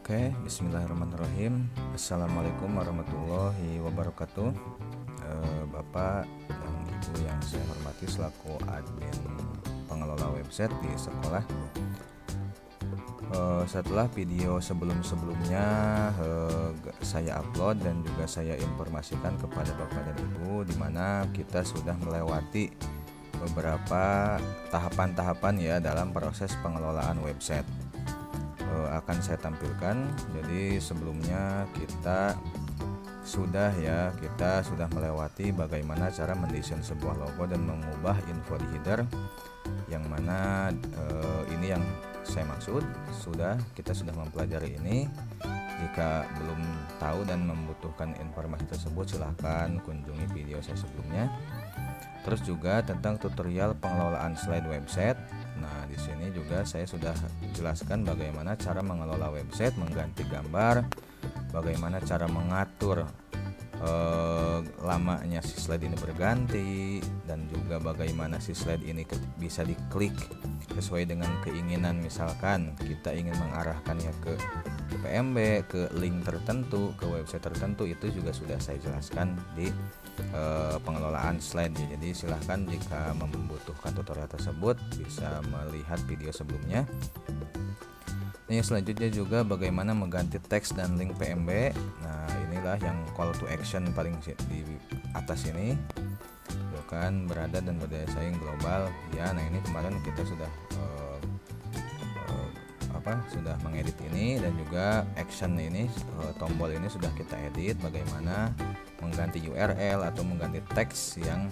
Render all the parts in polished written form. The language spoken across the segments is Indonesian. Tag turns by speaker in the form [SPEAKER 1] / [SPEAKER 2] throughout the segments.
[SPEAKER 1] Oke, bismillahirrahmanirrahim. Assalamualaikum warahmatullahi wabarakatuh. Bapak dan Ibu yang saya hormati selaku admin pengelola website di sekolah. Setelah video sebelumnya saya upload dan juga saya informasikan kepada Bapak dan Ibu, di mana kita sudah melewati beberapa tahapan-tahapan ya dalam proses pengelolaan website. Akan saya tampilkan. Jadi sebelumnya kita sudah melewati bagaimana cara mendesain sebuah logo dan mengubah info di header, yang mana ini yang saya maksud. Kita sudah mempelajari ini. Jika belum tahu dan membutuhkan informasi tersebut, silahkan kunjungi video saya sebelumnya. Terus juga tentang tutorial pengelolaan slide website. Nah, di sini juga saya sudah jelaskan bagaimana cara mengelola website, mengganti gambar, bagaimana cara mengatur lamanya si slide ini berganti, dan juga bagaimana si slide ini bisa diklik sesuai dengan keinginan. Misalkan kita ingin mengarahkannya ke PMB, ke link tertentu, ke website tertentu, itu juga sudah saya jelaskan di pengelolaan slide. Jadi silahkan jika membutuhkan tutorial tersebut bisa melihat video sebelumnya. Yang selanjutnya juga bagaimana mengganti teks dan link PMB. Nah, inilah yang call to action paling di atas ini, bukan berada dan berdaya saing global ya. Nah, ini kemarin kita sudah sudah mengedit ini, dan juga action ini, tombol ini sudah kita edit bagaimana mengganti URL atau mengganti teks yang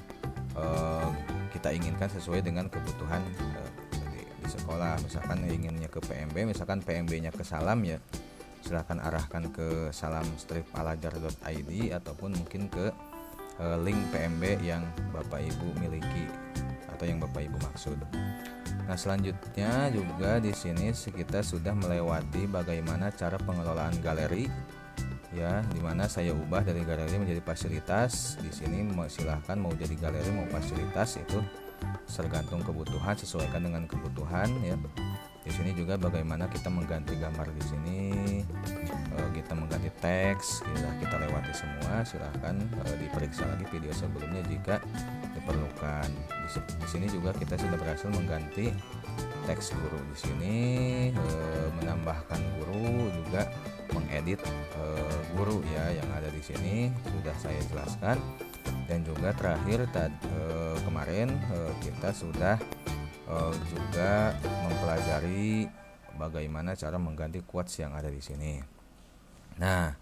[SPEAKER 1] kita inginkan sesuai dengan kebutuhan di sekolah. Misalkan inginnya ke PMB, misalkan PMB-nya ke Salam ya, silahkan arahkan ke salamstripalajar.id ataupun mungkin ke link PMB yang Bapak Ibu miliki atau yang Bapak Ibu maksud. Nah, selanjutnya juga di sini kita sudah melewati bagaimana cara pengelolaan galeri ya, dimana saya ubah dari galeri menjadi fasilitas. Di sini silahkan mau jadi galeri mau fasilitas, itu tergantung kebutuhan, sesuaikan dengan kebutuhan ya. Di sini juga bagaimana kita mengganti gambar, di sini kita mengganti teks, kita lewati semua. Silahkan diperiksa lagi video sebelumnya jika diperlukan. Di sini juga kita sudah berhasil mengganti teks guru. Di sini menambahkan guru, juga mengedit guru ya, yang ada di sini sudah saya jelaskan. Dan juga terakhir kemarin kita sudah juga mempelajari bagaimana cara mengganti quotes yang ada di sini. Nah,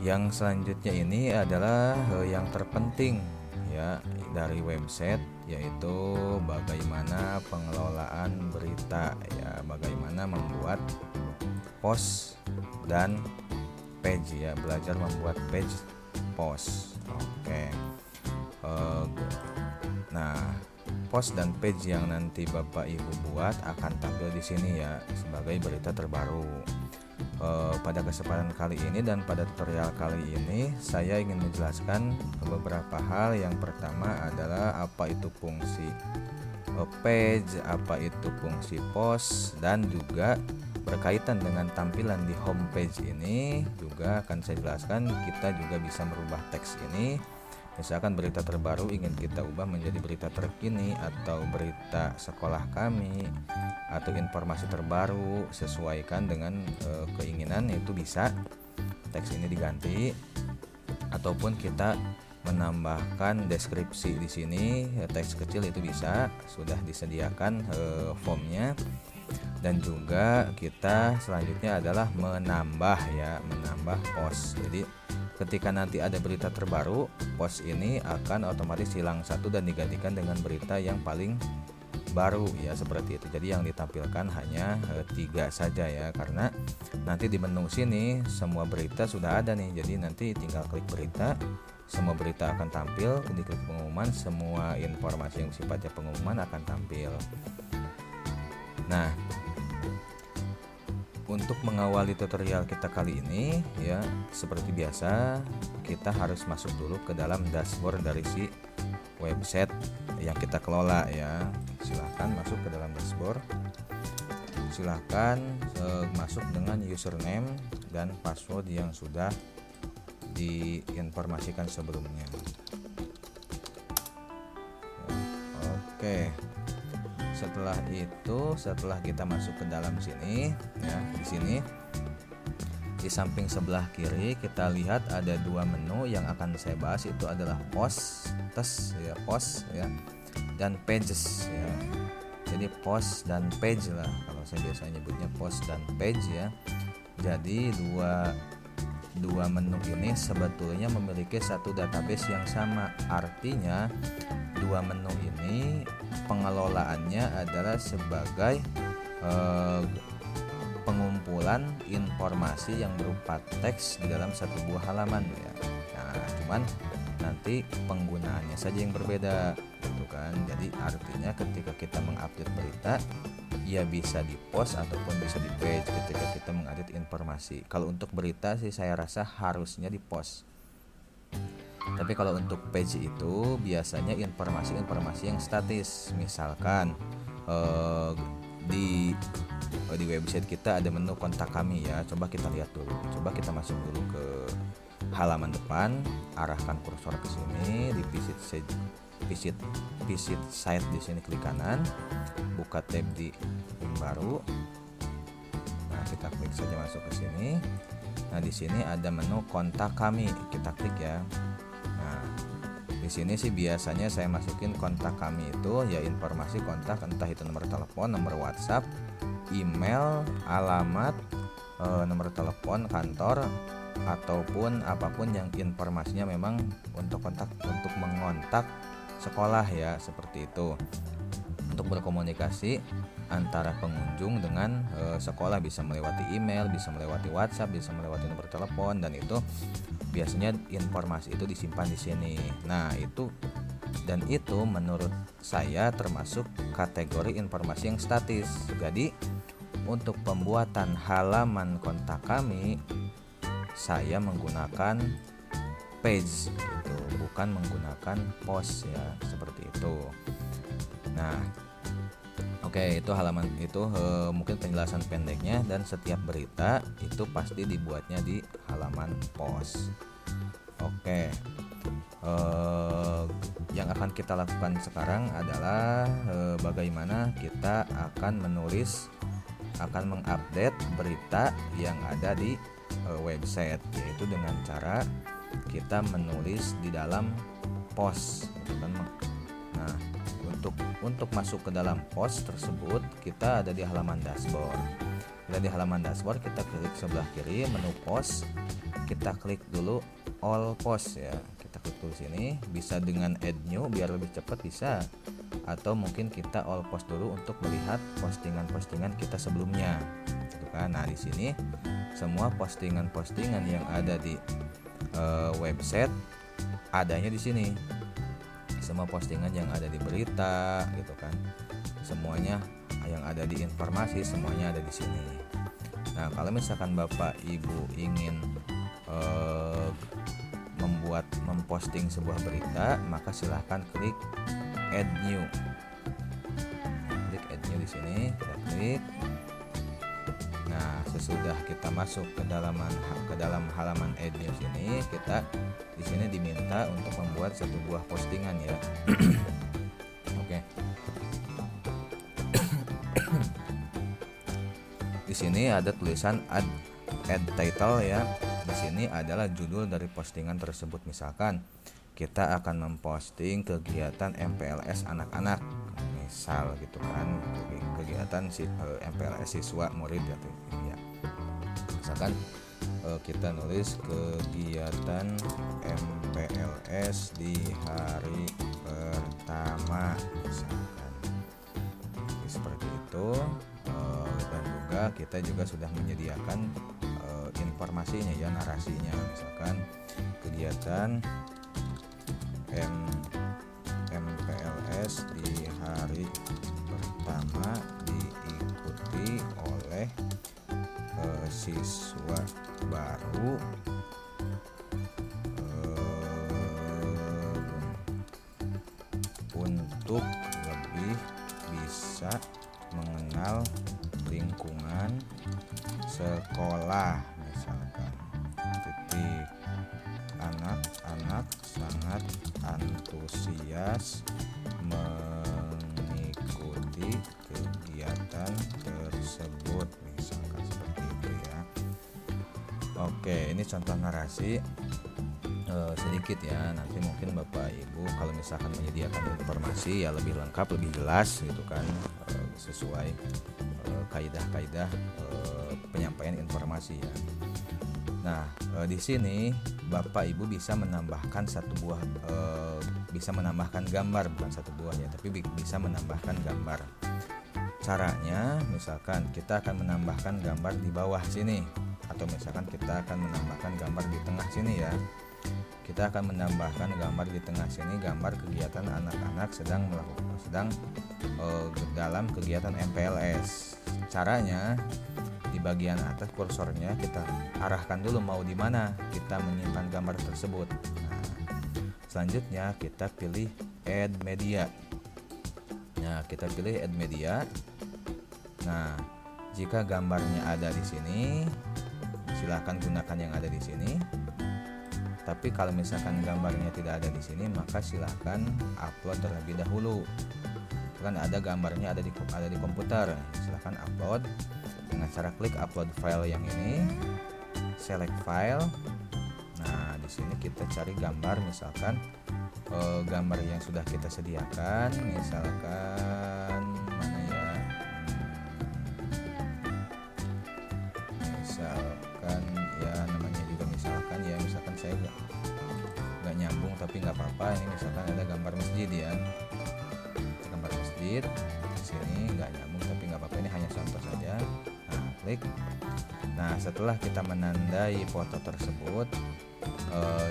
[SPEAKER 1] yang selanjutnya ini adalah yang terpenting ya dari website, yaitu bagaimana pengelolaan berita ya, bagaimana membuat post dan page ya, belajar membuat page post. Oke. Nah, post dan page yang nanti Bapak Ibu buat akan tampil di sini ya sebagai berita terbaru. Pada kesempatan kali ini dan pada tutorial kali ini saya ingin menjelaskan beberapa hal. Yang pertama adalah apa itu fungsi page, apa itu fungsi post, dan juga berkaitan dengan tampilan di homepage ini juga akan saya jelaskan. Kita juga bisa merubah teks ini. Misalkan berita terbaru ingin kita ubah menjadi berita terkini atau berita sekolah kami atau informasi terbaru, sesuaikan dengan keinginan, itu bisa teks ini diganti. Ataupun kita menambahkan deskripsi di sini, teks kecil, itu bisa, sudah disediakan formnya. Dan juga kita selanjutnya adalah menambah post. Jadi ketika nanti ada berita terbaru, post ini akan otomatis hilang satu dan digantikan dengan berita yang paling baru ya, seperti itu. Jadi yang ditampilkan hanya 3 saja ya, karena nanti di menu sini semua berita sudah ada nih. Jadi nanti tinggal klik berita, semua berita akan tampil. Diklik pengumuman, semua informasi yang sifatnya pengumuman akan tampil. Nah, untuk mengawali tutorial kita kali ini ya, seperti biasa kita harus masuk dulu ke dalam dashboard dari si website yang kita kelola ya. Silahkan masuk ke dalam dashboard. silahkan masuk dengan username dan password yang sudah diinformasikan sebelumnya. Oke, setelah itu, setelah kita masuk ke dalam sini ya, di sini di samping sebelah kiri kita lihat ada dua menu yang akan saya bahas, itu adalah post ya, dan pages ya. Jadi post dan page lah, kalau saya biasanya nyebutnya post dan page ya. Jadi dua menu ini sebetulnya memiliki satu database yang sama. Artinya dua menu ini pengelolaannya adalah sebagai pengumpulan informasi yang berupa teks di dalam satu buah halaman ya. Nah, cuman nanti penggunaannya saja yang berbeda gitu kan. Jadi artinya ketika kita mengupdate berita ya bisa di post ataupun bisa di page ketika kita mengupdate informasi. Kalau untuk berita sih saya rasa harusnya di post. Tapi kalau untuk page itu biasanya informasi yang statis. Misalkan di website kita ada menu kontak kami ya. Coba kita lihat dulu. Coba kita masuk dulu ke halaman depan, arahkan kursor ke sini, di visit site di sini klik kanan, buka tab di link baru. Nah, kita klik saja masuk ke sini. Nah, di sini ada menu kontak kami, kita klik ya. Nah, di sini sih biasanya saya masukin kontak kami itu ya informasi kontak, entah itu nomor telepon, nomor WhatsApp, email, alamat, nomor telepon kantor, ataupun apapun yang informasinya memang untuk mengontak sekolah ya, seperti itu. Untuk berkomunikasi antara pengunjung dengan sekolah bisa melewati email, bisa melewati WhatsApp, bisa melewati nomor telepon, dan itu biasanya informasi itu disimpan di sini. Nah, itu menurut saya termasuk kategori informasi yang statis. Jadi untuk pembuatan halaman kontak kami saya menggunakan page gitu, bukan menggunakan post ya, seperti itu. Nah, oke, itu halaman itu mungkin penjelasan pendeknya, dan setiap berita itu pasti dibuatnya di halaman post. Oke, yang akan kita lakukan sekarang adalah bagaimana kita akan mengupdate berita yang ada di website, yaitu dengan cara kita menulis di dalam post gitu kan. Nah, untuk masuk ke dalam post tersebut kita ada di halaman dashboard. Di halaman dashboard kita klik sebelah kiri menu post, kita klik dulu all post ya. Kita klik dulu sini, bisa dengan add new biar lebih cepat bisa, atau mungkin kita all post dulu untuk melihat postingan-postingan kita sebelumnya gitu kan. Nah, di sini semua postingan-postingan yang ada di website adanya di sini. Semua postingan yang ada di berita gitu kan, semuanya yang ada di informasi semuanya ada di sini. Nah, kalau misalkan Bapak Ibu ingin memposting sebuah berita, maka silahkan klik add new. Klik add new di sini, kita klik. Nah, sesudah kita masuk ke dalam halaman add new sini, kita di sini diminta untuk membuat satu buah postingan ya. Oke. Di sini ada tulisan add title ya. Di sini adalah judul dari postingan tersebut. Misalkan kita akan memposting kegiatan MPLS anak-anak, misal gitu kan, kegiatan MPLS siswa murid ya. Misalkan kita nulis kegiatan MPLS di hari pertama misalkan, seperti itu. Dan juga kita juga sudah menyediakan informasinya ya, narasinya, misalkan kegiatan MPLS di hari pertama diikuti oleh siswa baru untuk lebih bisa mengenal lingkungan lingkungan sekolah misalkan. Titik. Anak-anak sangat antusias mengikuti kegiatan tersebut misalkan seperti itu ya. Oke, ini contoh narasi sedikit ya. Nanti mungkin Bapak Ibu kalau misalkan menyediakan informasi ya lebih lengkap, lebih jelas gitu kan, sesuai kaidah-kaidah penyampaian informasi ya. Nah, di sini Bapak Ibu bisa menambahkan bisa menambahkan gambar, bukan satu buah ya, tapi bisa menambahkan gambar. Caranya misalkan kita akan menambahkan gambar di bawah sini, atau misalkan kita akan menambahkan gambar di tengah sini ya. Kita akan menambahkan gambar di tengah sini, gambar kegiatan anak-anak sedang dalam kegiatan MPLS. Caranya di bagian atas kursornya kita arahkan dulu mau di mana kita menyimpan gambar tersebut. Nah, selanjutnya kita pilih add media. Nah, kita pilih add media. Nah, jika gambarnya ada di sini, silahkan gunakan yang ada di sini. Tapi kalau misalkan gambarnya tidak ada di sini, maka silahkan upload terlebih dahulu. Kan ada gambarnya ada di komputer, silahkan upload dengan cara klik upload file yang ini, select file. Nah, di sini kita cari gambar, misalkan gambar yang sudah kita sediakan, misalkan mana ya, misalkan ya namanya juga misalkan ya, misalkan saya nggak nyambung tapi nggak apa-apa. Ini misalkan ada gambar masjid ya, gambar masjid di sini nggak nyambung tapi nggak apa-apa, ini hanya contoh saja. Nah, klik. Nah, setelah kita menandai foto tersebut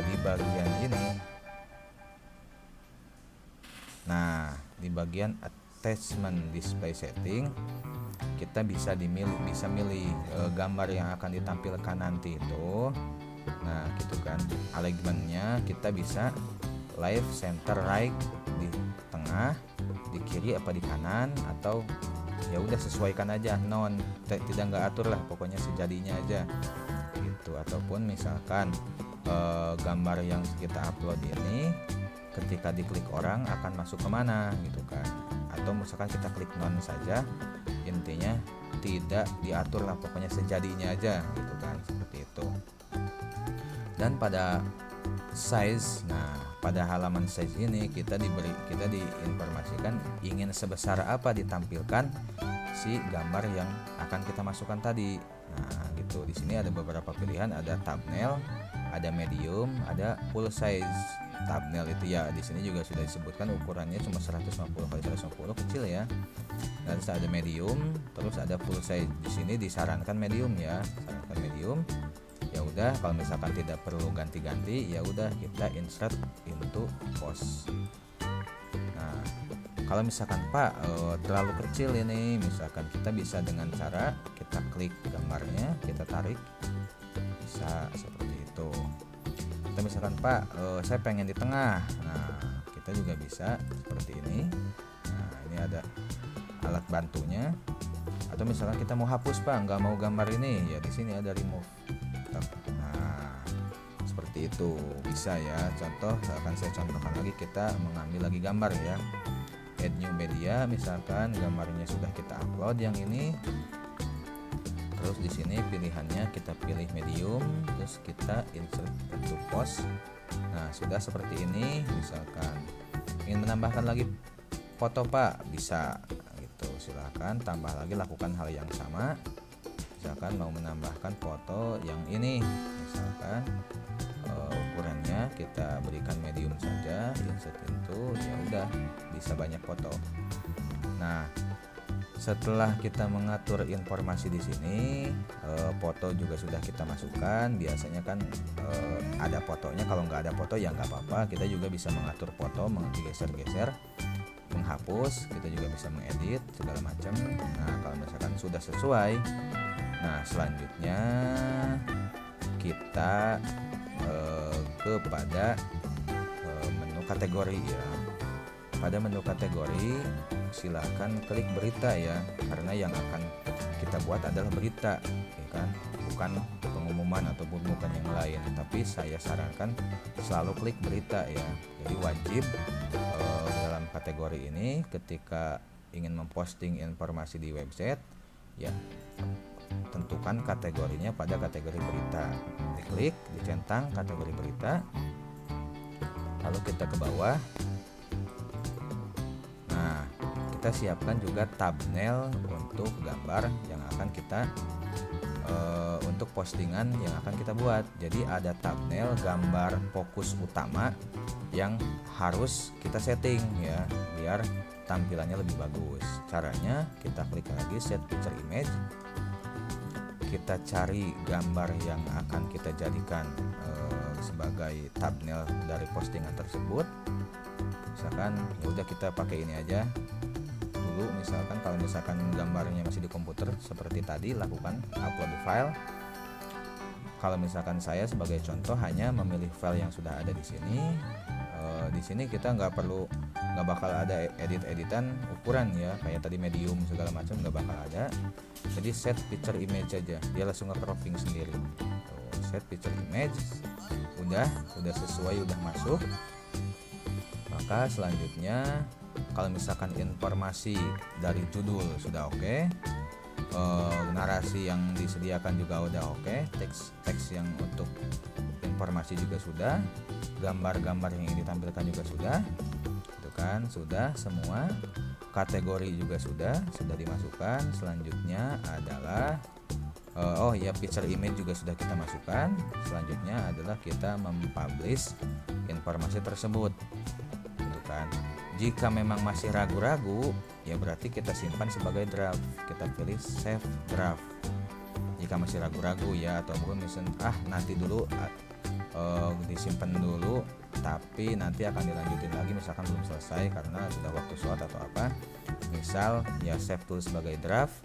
[SPEAKER 1] di bagian ini, nah di bagian attachment display setting kita bisa milih gambar yang akan ditampilkan nanti itu. Nah, gitu kan. Alignmentnya kita bisa left, center, right, di tengah, di kiri apa di kanan, atau ya udah sesuaikan aja, tidak nggak atur lah, pokoknya sejadinya aja gitu. Ataupun misalkan gambar yang kita upload ini ketika diklik orang akan masuk kemana gitu kan, atau misalkan kita klik non saja, intinya tidak diatur lah, pokoknya sejadinya aja gitu kan, seperti itu. Dan pada size, nah pada halaman size ini kita diinformasikan ingin sebesar apa ditampilkan si gambar yang akan kita masukkan tadi. Nah, gitu. Di sini ada beberapa pilihan, ada thumbnail, ada medium, ada full size. Thumbnail itu ya di sini juga sudah disebutkan ukurannya cuma 150x150, kecil ya. Dan ada medium, terus ada full size. Di sini disarankan medium ya, sarankan medium. Ya udah, kalau misalkan tidak perlu ganti-ganti, ya udah kita insert into post. Nah, kalau misalkan Pak terlalu kecil ini, misalkan kita bisa dengan cara kita klik gambarnya, kita tarik, bisa seperti itu. Kita misalkan Pak saya pengen di tengah, nah kita juga bisa seperti ini. Nah, ini ada alat bantunya. Atau misalkan kita mau hapus Pak, nggak mau gambar ini, ya di sini ada remove. Nah, seperti itu bisa ya. Contoh, akan saya contohkan lagi, kita mengambil lagi gambar ya. Add new media, misalkan gambarnya sudah kita upload yang ini. Terus di sini pilihannya kita pilih medium, terus kita insert into post. Nah, sudah seperti ini. Misalkan ingin menambahkan lagi foto Pak, bisa gitu. Silakan tambah lagi, lakukan hal yang sama. Misalkan mau menambahkan foto yang ini, misalkan ukurannya kita berikan medium saja, insert into, ya udah bisa banyak foto. Nah, setelah kita mengatur informasi di sini, foto juga sudah kita masukkan. Biasanya kan ada fotonya, kalau nggak ada foto ya nggak apa-apa, kita juga bisa mengatur foto, menggeser-geser, menghapus, kita juga bisa mengedit segala macam. Nah, kalau misalkan sudah sesuai, nah selanjutnya kita kepada menu kategori ya. Pada menu kategori silahkan klik berita ya, karena yang akan kita buat adalah berita ya kan, bukan pengumuman atau bukan yang lain. Tapi saya sarankan selalu klik berita ya. Jadi wajib dalam kategori ini ketika ingin memposting informasi di website ya, tentukan kategorinya pada kategori berita. Diklik, dicentang kategori berita, lalu kita ke bawah. Nah, kita siapkan juga thumbnail untuk gambar yang akan kita untuk postingan yang akan kita buat. Jadi ada thumbnail gambar fokus utama yang harus kita setting ya, biar tampilannya lebih bagus. Caranya kita klik lagi set picture image, kita cari gambar yang akan kita jadikan sebagai thumbnail dari postingan tersebut. Misalkan ya udah kita pakai ini aja dulu. Misalkan kalau misalkan gambarnya masih di komputer seperti tadi, lakukan upload file. Kalau misalkan saya sebagai contoh hanya memilih file yang sudah ada di sini. Di sini kita nggak bakal ada editan ukuran ya, kayak tadi medium segala macam nggak bakal ada. Jadi set picture image aja, dia langsung nge-cropping sendiri. Set picture image, udah sesuai, udah masuk. Maka selanjutnya kalau misalkan informasi dari judul sudah oke, narasi yang disediakan juga udah oke, teks yang untuk informasi juga sudah, gambar-gambar yang ditampilkan juga sudah, itu kan sudah semua. Kategori juga sudah dimasukkan. Selanjutnya adalah picture image juga sudah kita masukkan. Selanjutnya adalah kita mempublish informasi tersebut, gitu kan. Jika memang masih ragu-ragu, ya berarti kita simpan sebagai draft. Kita pilih save draft. Jika masih ragu-ragu ya, ataupun misalnya nanti dulu disimpan dulu, tapi nanti akan dilanjutin lagi misalkan belum selesai karena sudah waktu sholat atau apa, misal ya save dulu sebagai draft,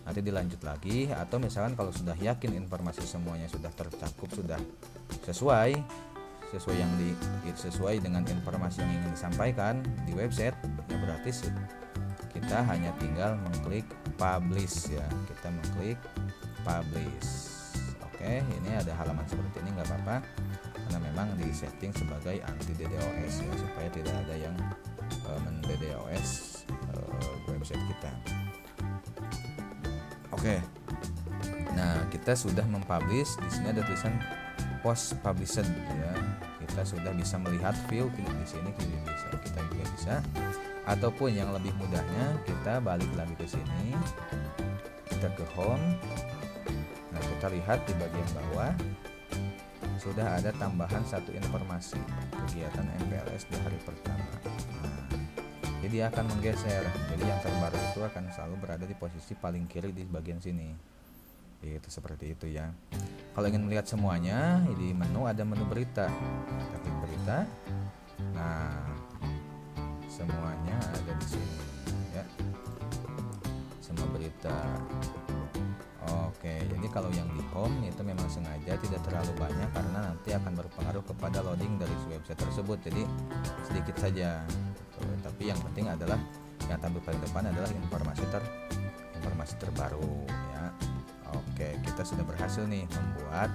[SPEAKER 1] nanti dilanjut lagi. Atau misalkan kalau sudah yakin informasi semuanya sudah tercakup, sudah sesuai dengan informasi yang ingin disampaikan di website, ya berarti kita hanya tinggal mengklik publish ya, kita mengklik publish. Oke, ini ada halaman seperti ini, nggak apa-apa karena memang di setting sebagai anti DDoS ya, supaya tidak ada yang men-DDoS website kita. Oke. Nah, kita sudah mempublish. Di sini ada tulisan post published ya. Kita sudah bisa melihat view di sini, kita juga bisa. Ataupun yang lebih mudahnya kita balik lagi ke sini. Kita ke home. Nah, kita lihat di bagian bawah sudah ada tambahan satu informasi, kegiatan MPLS di hari pertama. Nah, jadi dia akan menggeser. Jadi yang terbaru itu akan selalu berada di posisi paling kiri di bagian sini. Itu seperti itu ya. Kalau ingin melihat semuanya, di menu ada menu berita. Kita klik berita. Nah, semuanya ada di sini ya. Semua berita. Oke, jadi kalau yang di home itu memang sengaja tidak terlalu banyak karena nanti akan berpengaruh kepada loading dari website tersebut. Jadi sedikit saja. Tapi yang penting adalah yang tampil paling depan adalah informasi terbaru ya. Oke, kita sudah berhasil nih membuat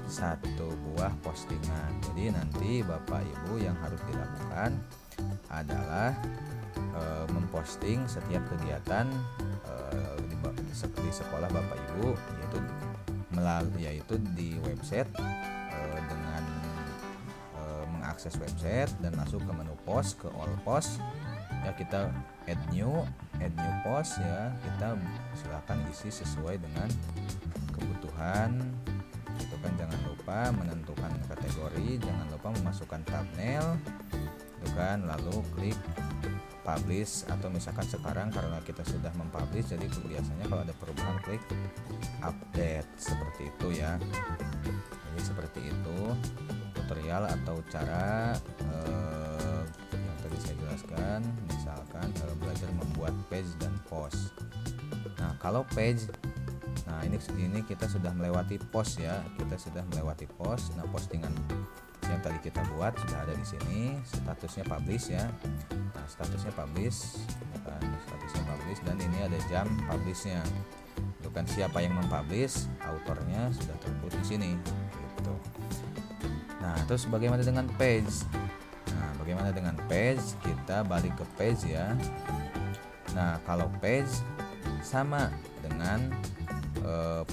[SPEAKER 1] satu buah postingan. Jadi nanti Bapak Ibu yang harus dilakukan adalah memposting setiap kegiatan di sekolah Bapak Ibu, yaitu di website dengan mengakses website dan masuk ke menu post, ke all post ya, kita add new post ya. Kita silakan isi sesuai dengan kebutuhan, itu kan. Jangan lupa menentukan kategori, jangan lupa memasukkan thumbnail, itu kan. Lalu klik publish, atau misalkan sekarang karena kita sudah mempublish, jadi biasanya kalau ada perubahan klik update, seperti itu ya. Jadi seperti itu tutorial atau cara yang tadi saya jelaskan. Misalkan belajar membuat page dan post. Nah, kalau page, nah ini kita sudah melewati post ya, kita sudah melewati post. Nah, postingan yang tadi kita buat sudah ada di sini. Statusnya publish ya. Nah, statusnya publish, kan, statusnya publish, dan ini ada jam publishnya. Bukan siapa yang mempublish, autornya sudah tertulis di sini. Gitu. Nah, terus bagaimana dengan page? Nah, bagaimana dengan page? Kita balik ke page ya. Nah, kalau page sama dengan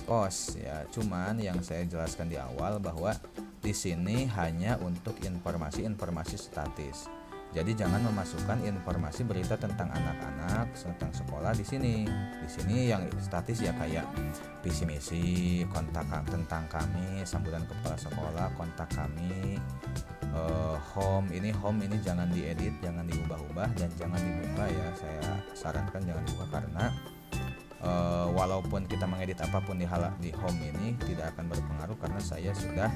[SPEAKER 1] post ya. Cuman yang saya jelaskan di awal bahwa di sini hanya untuk informasi-informasi statis. Jadi jangan memasukkan informasi berita tentang anak-anak, tentang sekolah di sini. Di sini yang statis ya kayak visi misi, kontak tentang kami, sambutan kepala sekolah, kontak kami, home ini jangan diedit, jangan diubah-ubah, dan jangan dibuka ya. Saya sarankan jangan dibuka karena walaupun kita mengedit apapun di home ini tidak akan berpengaruh karena saya sudah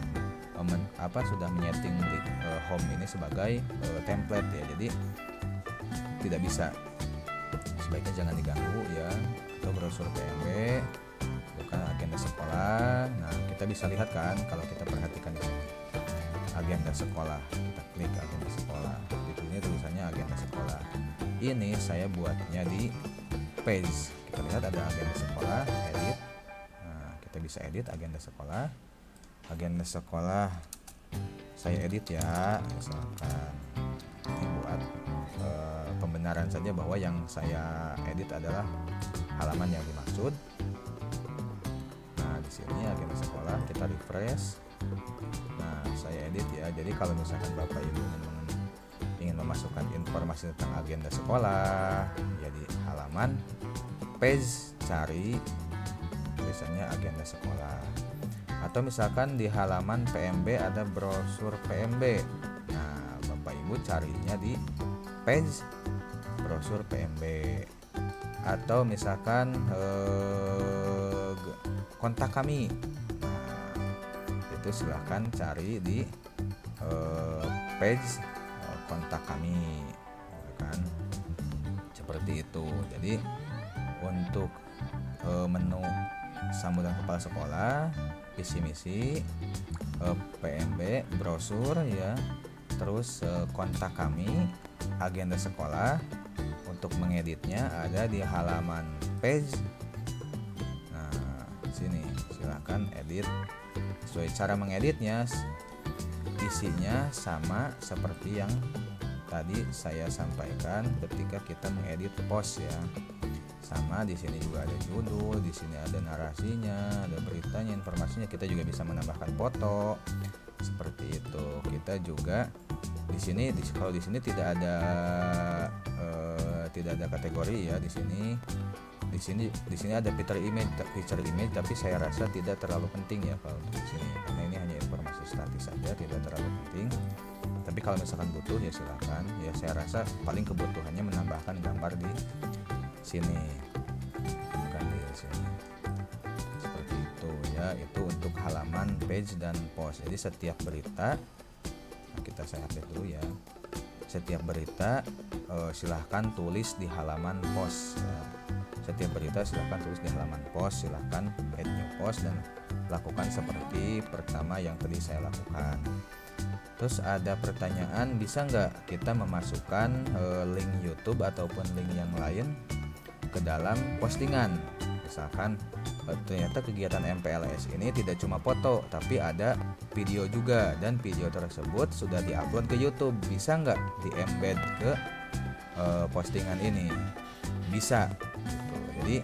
[SPEAKER 1] menyeting di home ini sebagai template ya, jadi tidak bisa, sebaiknya jangan diganggu ya. Atau brosur PMB, bukan agenda sekolah. Nah, kita bisa lihat kan kalau kita perhatikan di sini agenda sekolah, kita klik agenda sekolah, di sini tulisannya agenda sekolah. Ini saya buatnya di page. Kita lihat ada agenda sekolah, edit. Nah, kita bisa edit agenda sekolah. Agenda sekolah saya edit ya, misalkan ini buat pembenaran saja bahwa yang saya edit adalah halaman yang dimaksud. Nah, di sini agenda sekolah, kita refresh. Nah, saya edit ya. Jadi kalau misalkan Bapak Ibu ingin memasukkan informasi tentang agenda sekolah, ya di halaman page cari tulisannya agenda sekolah. Atau misalkan di halaman PMB ada brosur PMB. Nah, Bapak Ibu carinya di page brosur PMB. Atau misalkan kontak kami. Nah, itu silahkan cari di page kontak kami, kan? Seperti itu. Jadi untuk menu sambutan kepala sekolah, visi misi, PMB, brosur ya, terus kontak kami, agenda sekolah. Untuk mengeditnya ada di halaman page. Nah, sini silakan edit. Sesuai cara mengeditnya, isinya sama seperti yang tadi saya sampaikan ketika kita mengedit post ya. Sama, di sini juga ada judul, di sini ada narasinya, ada beritanya, informasinya. Kita juga bisa menambahkan foto seperti itu. Kita juga di sini kalau di sini tidak ada kategori ya. Di sini ada picture image, tapi saya rasa tidak terlalu penting ya kalau di sini karena ini hanya informasi statis saja, tidak terlalu penting. Tapi kalau misalkan butuh ya silakan. Ya saya rasa paling kebutuhannya menambahkan gambar di sini, bukan di sini. Seperti itu ya. Itu untuk halaman page dan post. Jadi setiap berita, kita saya update dulu ya. Setiap berita silahkan tulis di halaman post ya. Setiap berita silahkan tulis di halaman post. Silahkan add new post dan lakukan seperti pertama yang tadi saya lakukan. Terus ada pertanyaan, bisa nggak kita memasukkan link YouTube ataupun link yang lain ke dalam postingan? Misalkan ternyata kegiatan MPLS ini tidak cuma foto tapi ada video juga, dan video tersebut sudah diupload ke YouTube. Bisa nggak di-embed ke postingan ini? Bisa gitu. Jadi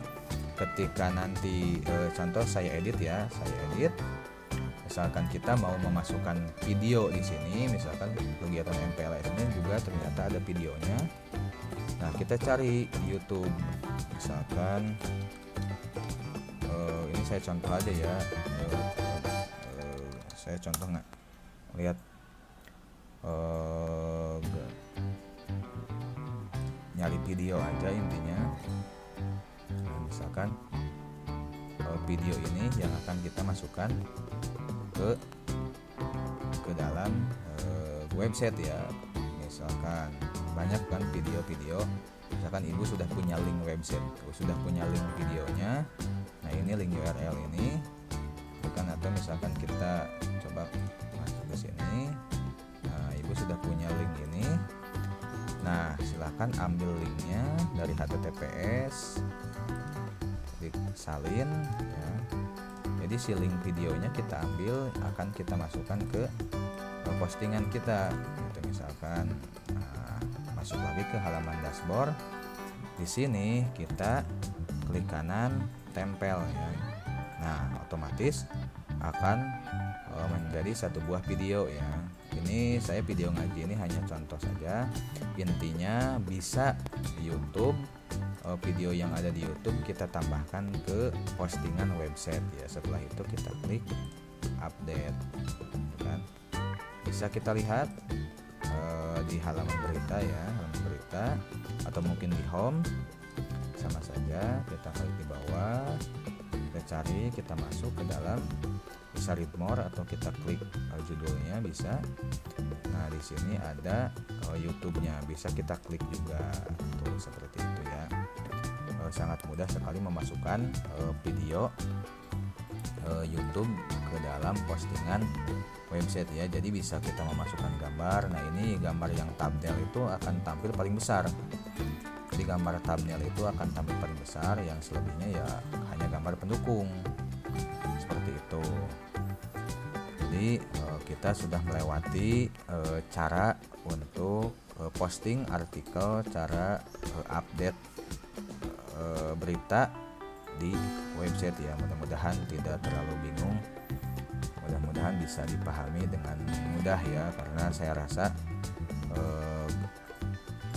[SPEAKER 1] ketika nanti contoh saya edit ya, misalkan kita mau memasukkan video di sini, misalkan kegiatan MPLS ini juga ternyata ada videonya. Nah, kita cari di YouTube, misalkan ini saya contoh aja ya. Saya contoh nggak lihat nyari video aja intinya. Nah, misalkan video ini yang akan kita masukkan ke dalam website ya. Misalkan banyak kan video-video, misalkan ibu sudah punya link website, sudah punya link videonya. Nah, ini link URL ini bukan. Atau misalkan kita coba masuk ke sini, Ibu sudah punya link ini. Nah, silahkan ambil linknya dari HTTPS, klik salin ya. Jadi si link videonya kita ambil, akan kita masukkan ke postingan kita gitu misalkan. Nah, masuk lagi ke halaman dashboard. Di sini kita klik kanan tempel ya. Nah, otomatis akan menjadi satu buah video ya. Ini saya video ngaji ini hanya contoh saja. Intinya bisa di YouTube, video yang ada di YouTube kita tambahkan ke postingan website ya. Setelah itu kita klik update kan. Bisa kita lihat di halaman berita ya, halaman berita, atau mungkin di home sama saja. Kita klik di bawah, kita cari, kita masuk ke dalam, bisa read more atau kita klik judulnya bisa. Nah, di sini ada YouTube-nya, bisa kita klik juga tuh seperti itu ya. Sangat mudah sekali memasukkan video YouTube ke dalam postingan website ya. Jadi bisa kita memasukkan gambar. Nah, ini gambar yang thumbnail itu akan tampil paling besar. Jadi gambar thumbnail itu akan tampil paling besar, yang selebihnya ya hanya gambar pendukung. Seperti itu. Jadi kita sudah melewati cara untuk posting artikel, cara update berita di website ya. Mudah-mudahan tidak terlalu bingung, mudah-mudahan bisa dipahami dengan mudah ya, karena saya rasa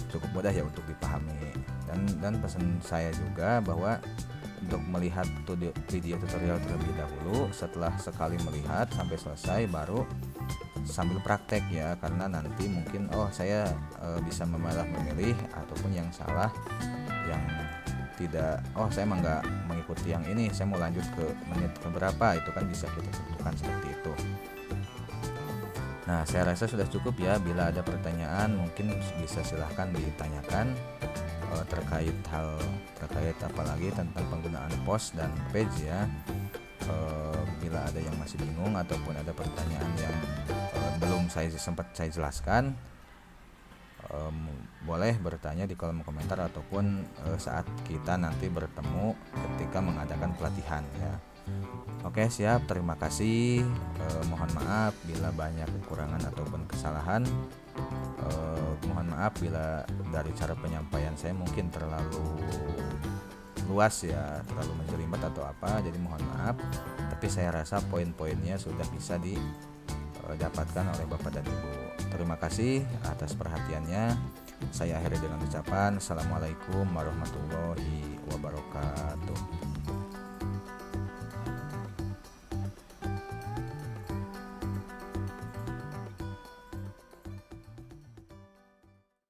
[SPEAKER 1] cukup mudah ya untuk dipahami. Dan pesan saya juga bahwa untuk melihat video tutorial terlebih dahulu, setelah sekali melihat sampai selesai baru sambil praktek ya, karena nanti mungkin saya bisa memilih ataupun yang salah, yang tidak, saya emang nggak mengikuti yang ini, saya mau lanjut ke menit keberapa, itu kan bisa kita tentukan seperti itu. Nah, saya rasa sudah cukup ya. Bila ada pertanyaan mungkin bisa silahkan ditanyakan terkait apalagi tentang penggunaan post dan page ya. Bila ada yang masih bingung ataupun ada pertanyaan yang belum sempat saya jelaskan, boleh bertanya di kolom komentar ataupun saat kita nanti bertemu ketika mengadakan pelatihan ya. Oke, siap, terima kasih. Mohon maaf bila banyak kekurangan ataupun kesalahan. Mohon maaf bila dari cara penyampaian saya mungkin terlalu luas ya, terlalu menjelimet atau apa, jadi mohon maaf. Tapi saya rasa poin-poinnya sudah bisa didapatkan oleh Bapak dan Ibu. Terima kasih atas perhatiannya. Saya akhiri dengan ucapan Assalamualaikum warahmatullahi wabarakatuh.